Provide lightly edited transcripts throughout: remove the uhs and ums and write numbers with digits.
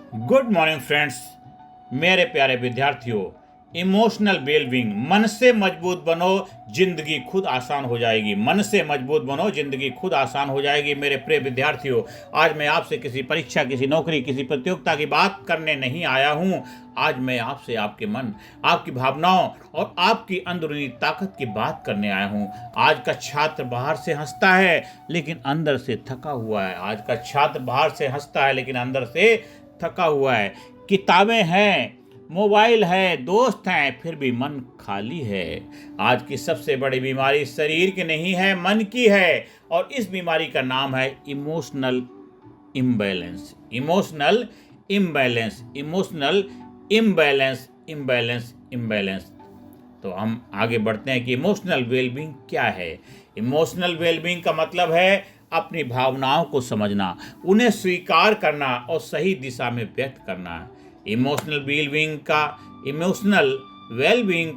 Good morning friends, मेरे प्यारे विद्यार्थियों। इमोशनल वेलबींग, मन से मजबूत बनो, जिंदगी खुद आसान हो जाएगी। मन से मजबूत बनो, जिंदगी खुद आसान हो जाएगी। मेरे प्रिय विद्यार्थियों, आज मैं आपसे किसी परीक्षा, किसी नौकरी, किसी प्रतियोगिता की बात करने नहीं आया हूँ। आज मैं आपसे आपके मन, आपकी भावनाओं और आपकी अंदरूनी ताकत की बात करने आया हूँ। आज का छात्र बाहर से हंसता है लेकिन अंदर से थका हुआ है। आज का छात्र बाहर से हंसता है लेकिन अंदर से थका हुआ है। किताबें हैं, मोबाइल है, दोस्त हैं, फिर भी मन खाली है। आज की सबसे बड़ी बीमारी शरीर की नहीं है, मन की है। और इस बीमारी का नाम है emotional imbalance. Emotional imbalance, emotional imbalance, imbalance, imbalance. तो हम आगे बढ़ते हैं कि इमोशनल वेलबींग क्या है। इमोशनल वेलबींग का मतलब है अपनी भावनाओं को समझना, उन्हें स्वीकार करना और सही दिशा में व्यक्त करना। इमोशनल वेलबींग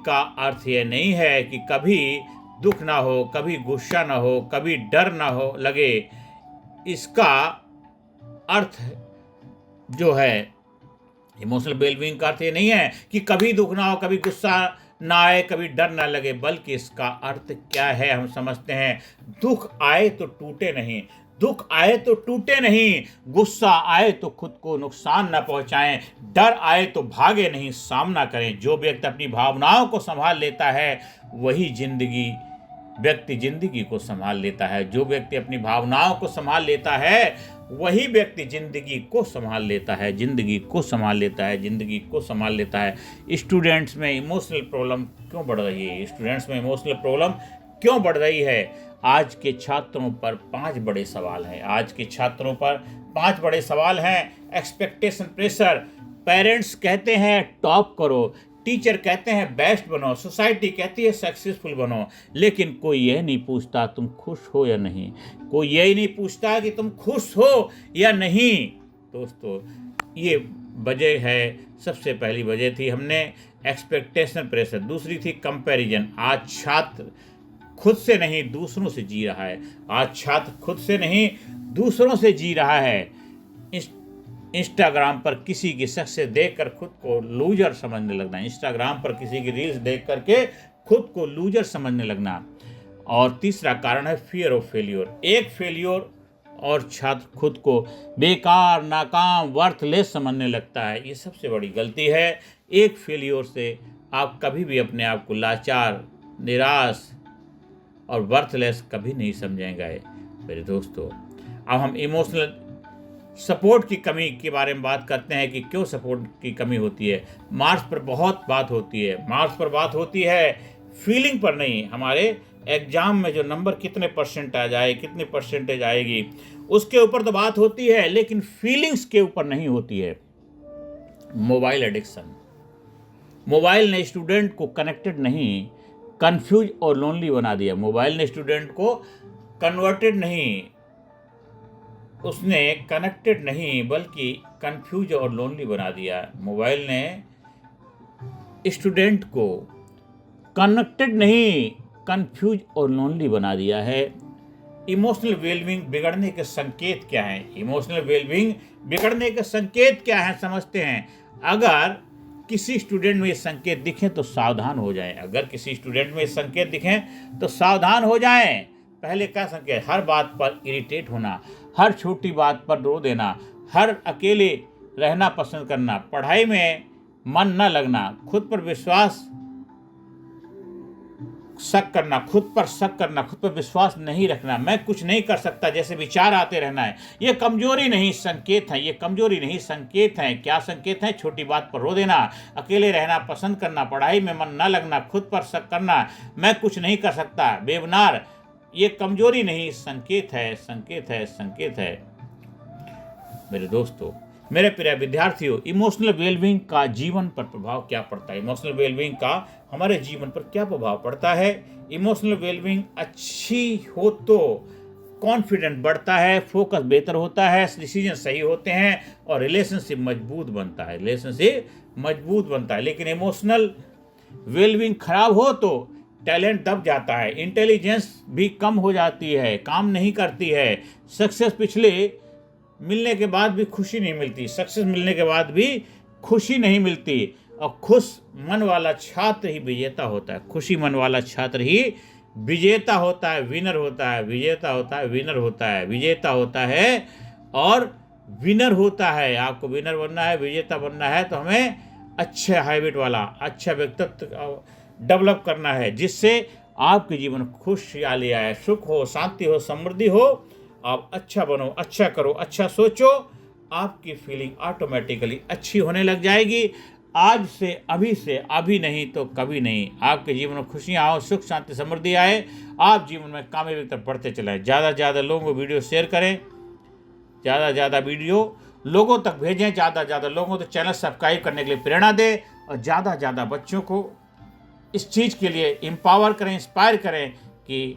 का अर्थ ये नहीं है कि कभी दुख ना हो, कभी गुस्सा ना हो, कभी डर ना हो लगे। इसका अर्थ जो है, इमोशनल वेलबींग का अर्थ ये नहीं है कि कभी दुख ना हो, कभी गुस्सा ना आए, कभी डर ना लगे, बल्कि इसका अर्थ क्या है हम समझते हैं। दुख आए तो टूटे नहीं, दुख आए तो टूटे नहीं, गुस्सा आए तो खुद को नुकसान न पहुंचाएं, डर आए तो भागे नहीं, सामना करें। जो व्यक्ति अपनी भावनाओं को संभाल लेता है वही व्यक्ति जिंदगी को संभाल लेता है। जो व्यक्ति अपनी भावनाओं को संभाल लेता है वही व्यक्ति जिंदगी को संभाल लेता है, जिंदगी को संभाल लेता है, जिंदगी को संभाल लेता है। स्टूडेंट्स में इमोशनल प्रॉब्लम क्यों बढ़ रही है? स्टूडेंट्स में इमोशनल प्रॉब्लम क्यों बढ़ रही है? आज के छात्रों पर 5 बड़े सवाल हैं। आज के छात्रों पर 5 बड़े सवाल हैं। Expectation, pressure. पेरेंट्स कहते हैं टॉप करो, टीचर कहते हैं बेस्ट बनो, सोसाइटी कहती है सक्सेसफुल बनो, लेकिन कोई यह नहीं पूछता तुम खुश हो या नहीं। कोई यही नहीं पूछता कि तुम खुश हो या नहीं। दोस्तों, ये वजह है। सबसे पहली वजह थी हमने एक्सपेक्टेशन, प्रेशर। दूसरी थी कंपैरिजन। आज छात्र खुद से नहीं दूसरों से जी रहा है। आज छात्र खुद से नहीं दूसरों से जी रहा है। इंस्टाग्राम पर किसी की सक्सेस देखकर खुद को लूजर समझने लगना। इंस्टाग्राम पर किसी की रील्स देख करके खुद को लूजर समझने लगना। और तीसरा कारण है फियर ऑफ फेल्योर। एक फेल्योर और छात्र खुद को बेकार, नाकाम, वर्थलेस समझने लगता है। ये सबसे बड़ी गलती है। एक फेल्योर से आप कभी भी अपने आप को लाचार, निराश और वर्थलेस कभी नहीं समझेंगे। मेरे दोस्तों, अब हम इमोशनल सपोर्ट की कमी के बारे में बात करते हैं कि क्यों सपोर्ट की कमी होती है। मार्क्स पर बहुत बात होती है, मार्क्स पर बात होती है, फीलिंग पर नहीं। हमारे एग्जाम में जो नंबर कितने परसेंट आ जाए, कितनी परसेंटेज आएगी, उसके ऊपर तो बात होती है, लेकिन फीलिंग्स के ऊपर नहीं होती है। Mobile addiction. मोबाइल ने स्टूडेंट को कनेक्टेड नहीं, कंफ्यूज और लोनली बना दिया। मोबाइल ने स्टूडेंट को कन्वर्टेड नहीं, उसने कनेक्टेड नहीं बल्कि कंफ्यूज और लोनली बना दिया। मोबाइल ने स्टूडेंट को कनेक्टेड नहीं, कंफ्यूज और लोनली बना दिया है। इमोशनल वेलबींग बिगड़ने के संकेत क्या हैं? इमोशनल वेलबींग बिगड़ने के संकेत क्या हैं समझते हैं। अगर किसी स्टूडेंट में ये संकेत दिखें तो सावधान हो जाएं। अगर किसी स्टूडेंट में ये संकेत दिखें तो सावधान हो जाएं। पहले क्या संकेत? हर बात पर इरिटेट होना, हर छोटी बात पर रो देना, हर अकेले रहना पसंद करना, पढ़ाई में मन न लगना, खुद पर शक करना, खुद पर विश्वास नहीं रखना, मैं कुछ नहीं कर सकता जैसे विचार आते रहना है। ये कमजोरी नहीं संकेत है, ये कमजोरी नहीं संकेत है। क्या संकेत है? छोटी बात पर रो देना, अकेले रहना पसंद करना, पढ़ाई में मन न लगना, खुद पर शक करना, मैं कुछ नहीं कर सकता, बेबनार। ये कमजोरी नहीं संकेत है, संकेत है, संकेत है। मेरे दोस्तों, मेरे प्रिय विद्यार्थियों, इमोशनल वेलबींग का जीवन पर प्रभाव क्या पड़ता है? इमोशनल वेलबींग का हमारे जीवन पर क्या प्रभाव पड़ता है? इमोशनल वेलबींग अच्छी हो तो कॉन्फिडेंस बढ़ता है, फोकस बेहतर होता है, डिसीजन सही होते हैं और रिलेशनशिप मजबूत बनता है। लेकिन इमोशनल वेलबींग खराब हो तो टैलेंट दब जाता है, इंटेलिजेंस भी कम हो जाती है, काम नहीं करती है, सक्सेस पिछले मिलने के बाद भी खुशी नहीं मिलती, सक्सेस मिलने के बाद भी खुशी नहीं मिलती। और खुश मन वाला छात्र ही विजेता होता है। खुशी मन वाला छात्र ही विजेता होता है, विनर होता है, विजेता होता है, विनर होता है, विजेता होता है और विनर होता है। आपको विनर बनना है, विजेता बनना है तो हमें अच्छे हैबिट वाला, अच्छा व्यक्तित्व डेवलप करना है, जिससे आपके जीवन खुशहाली आए, सुख हो, शांति हो, समृद्धि हो। आप अच्छा बनो, अच्छा करो, अच्छा सोचो, आपकी फीलिंग ऑटोमेटिकली अच्छी होने लग जाएगी। आज से, अभी नहीं तो कभी नहीं, आपके जीवन में खुशियाँ आओ, सुख शांति समृद्धि आए, आप जीवन में कामयाबी की तरफ बढ़ते चलाएं। ज़्यादा से ज़्यादा लोगों को वीडियो शेयर करें, ज़्यादा से ज़्यादा वीडियो लोगों तक भेजें, ज़्यादा से ज़्यादा लोगों को चैनल सब्सक्राइब करने के लिए प्रेरणा दें और ज़्यादा से ज़्यादा बच्चों को इस चीज़ के लिए एम्पावर करें, इंस्पायर करें कि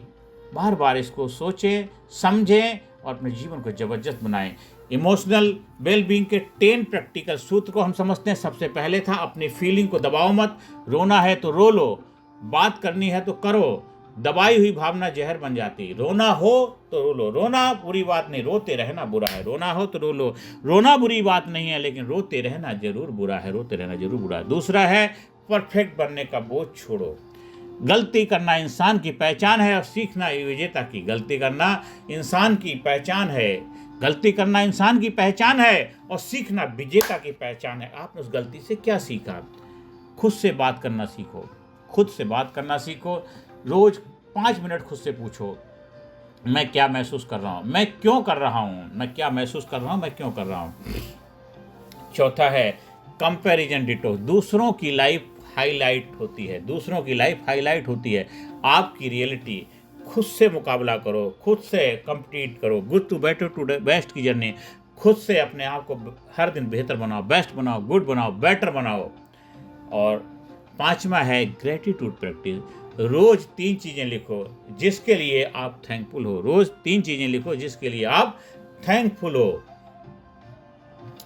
बार बार इसको सोचें, समझें और अपने जीवन को ज़बरदस्त बनाएं। इमोशनल वेलबींग के 10 प्रैक्टिकल सूत्र को हम समझते हैं। सबसे पहले था अपनी फीलिंग को दबाओ मत, रोना है तो रो लो, बात करनी है तो करो, दबाई हुई भावना जहर बन जाती। रोना हो तो रो लो, रोना बुरी बात नहीं, रोते रहना बुरा है। रोना हो तो रो लो, रोना बुरी बात नहीं है, लेकिन रोते रहना जरूर बुरा है, रोते रहना जरूर बुरा है। दूसरा है परफेक्ट बनने का बोझ छोड़ो। गलती करना इंसान की पहचान है और सीखना विजेता की। गलती करना इंसान की पहचान है, गलती करना इंसान की पहचान है और सीखना विजेता की पहचान है। आपने उस गलती से क्या सीखा? खुद से बात करना सीखो, खुद से बात करना सीखो। रोज 5 मिनट खुद से पूछो, मैं क्या महसूस कर रहा हूँ, मैं क्यों कर रहा हूँ, मैं क्या महसूस कर रहा हूँ, मैं क्यों कर रहा हूँ। चौथा है कंपैरिजन डिटो। दूसरों की लाइफ हाईलाइट होती है, दूसरों की लाइफ हाईलाइट होती है, आपकी रियलिटी। खुद से मुकाबला करो, खुद से कंपीट करो। Good to better to best की जर्नी। खुद से अपने आप को हर दिन बेहतर बनाओ, बेस्ट बनाओ, गुड बनाओ, बेटर बनाओ। और 5वां है ग्रेटिट्यूड प्रैक्टिस। रोज 3 चीज़ें लिखो जिसके लिए आप थैंकफुल हो। रोज 3 चीज़ें लिखो जिसके लिए आप थैंकफुल हो।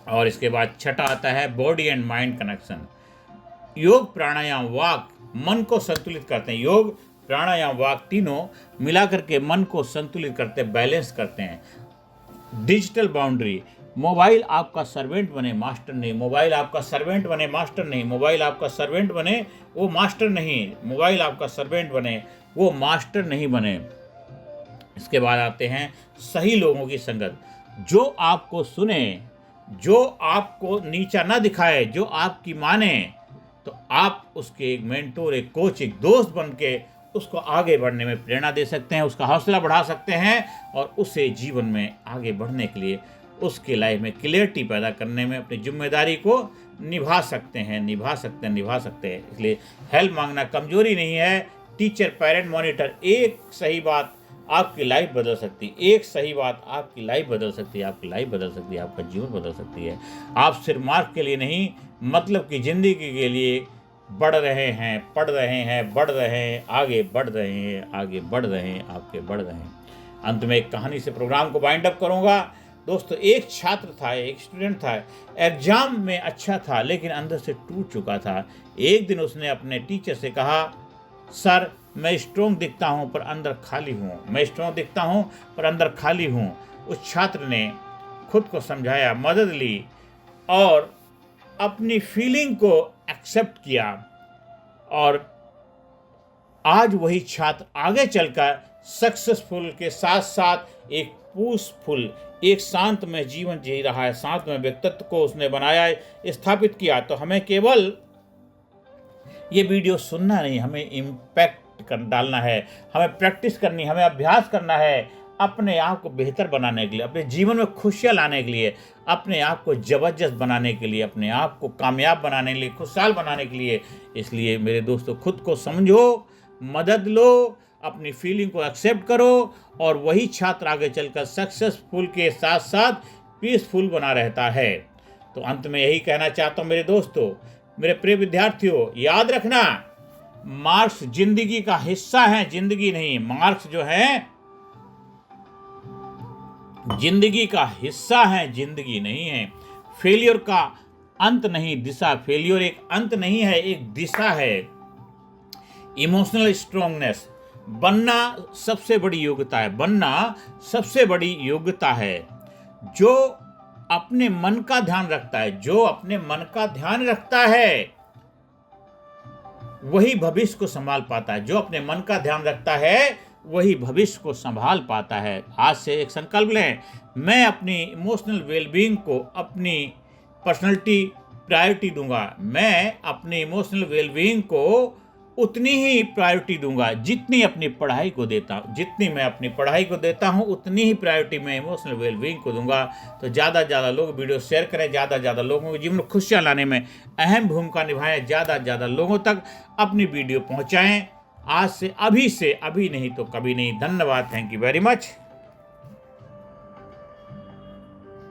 और इसके बाद छठा आता है बॉडी एंड माइंड कनेक्शन। योग, प्राणायाम, वाक मन को संतुलित करते हैं। योग, प्राणायाम, वाक तीनों मिलाकर के मन को संतुलित करते, बैलेंस करते हैं। Digital boundary. मोबाइल आपका सर्वेंट बने, मास्टर नहीं। मोबाइल आपका सर्वेंट बने, मास्टर नहीं। मोबाइल आपका सर्वेंट बने, वो मास्टर नहीं। मोबाइल आपका सर्वेंट बने, वो मास्टर नहीं बने। इसके बाद आते हैं सही लोगों की संगत। जो आपको सुने, जो आपको नीचा ना दिखाए, जो आपकी माने, तो आप उसके एक मेंटोर, एक कोच, एक दोस्त बन के उसको आगे बढ़ने में प्रेरणा दे सकते हैं, उसका हौसला बढ़ा सकते हैं और उसे जीवन में आगे बढ़ने के लिए, उसके लाइफ में क्लियरिटी पैदा करने में अपनी जिम्मेदारी को निभा सकते हैं, निभा सकते हैं, निभा सकते हैं। इसलिए हेल्प मांगना कमजोरी नहीं है। टीचर, पेरेंट, मॉनिटर, एक सही बात आपकी लाइफ बदल सकती है। एक सही बात आपकी लाइफ बदल सकती है, आपकी लाइफ बदल सकती है, आपका जीवन बदल सकती है। आप सिर्फ मार्क के लिए नहीं, मतलब की ज़िंदगी के लिए बढ़ रहे हैं, पढ़ रहे हैं, बढ़ रहे हैं, आगे बढ़ रहे हैं, आगे बढ़ रहे हैं, आपके बढ़ रहे हैं। अंत में एक कहानी से प्रोग्राम को वाइंड अप करूँगा। दोस्तों, एक छात्र था, एक स्टूडेंट था, एग्जाम में अच्छा था लेकिन अंदर से टूट चुका था। एक दिन उसने अपने टीचर से कहा, सर मैं स्ट्रॉन्ग दिखता हूँ पर अंदर खाली हूँ, मैं स्ट्रॉन्ग दिखता हूँ पर अंदर खाली हूँ। उस छात्र ने खुद को समझाया, मदद ली और अपनी फीलिंग को एक्सेप्ट किया और आज वही छात्र आगे चलकर सक्सेसफुल के साथ साथ एक पीसफुल, एक शांतमय जीवन जी रहा है। शांतमय व्यक्तित्व को उसने बनाया, स्थापित किया। तो हमें केवल ये वीडियो सुनना नहीं, हमें इम्पैक्ट डालना है, हमें प्रैक्टिस करनी, हमें अभ्यास करना है अपने आप को बेहतर बनाने के लिए, अपने जीवन में खुशियाँ लाने के लिए, अपने आप को जबरदस्त बनाने के लिए, अपने आप को कामयाब बनाने के लिए, खुशहाल बनाने के लिए। इसलिए मेरे दोस्तों, खुद को समझो, मदद लो, अपनी फीलिंग को एक्सेप्ट करो और वही छात्र आगे चलकर सक्सेसफुल के साथ साथ पीसफुल बना रहता है। तो अंत में यही कहना चाहता हूँ मेरे दोस्तों, मेरे प्रिय विद्यार्थियों, याद रखना, मार्क्स जिंदगी का हिस्सा है, जिंदगी नहीं। मार्क्स जो है जिंदगी का हिस्सा है, जिंदगी नहीं है। फेलियर का अंत नहीं, दिशा। फेलियर एक अंत नहीं है, एक दिशा है। इमोशनल स्ट्रांगनेस बनना सबसे बड़ी योग्यता है, बनना सबसे बड़ी योग्यता है। जो अपने मन का ध्यान रखता है, जो अपने मन का ध्यान रखता है वही भविष्य को संभाल पाता है। जो अपने मन का ध्यान रखता है वही भविष्य को संभाल पाता है। आज से एक संकल्प लें, मैं अपनी इमोशनल वेलबींग को अपनी पर्सनैलिटी प्रायोरिटी दूंगा। मैं अपनी इमोशनल वेलबींग को उतनी ही प्रायोरिटी दूंगा जितनी अपनी पढ़ाई को देता हूँ। जितनी मैं अपनी पढ़ाई को देता हूँ उतनी ही प्रायोरिटी मैं इमोशनल वेलबींग को दूंगा। तो ज़्यादा से ज़्यादा लोग वीडियो शेयर करें, ज़्यादा से ज़्यादा लोगों के जीवन में खुशियाँ लाने में अहम भूमिका निभाएं, ज़्यादा से ज़्यादा लोगों तक अपनी वीडियो पहुँचाएँ। आज से अभी नहीं तो कभी नहीं। धन्यवाद। Thank you very much.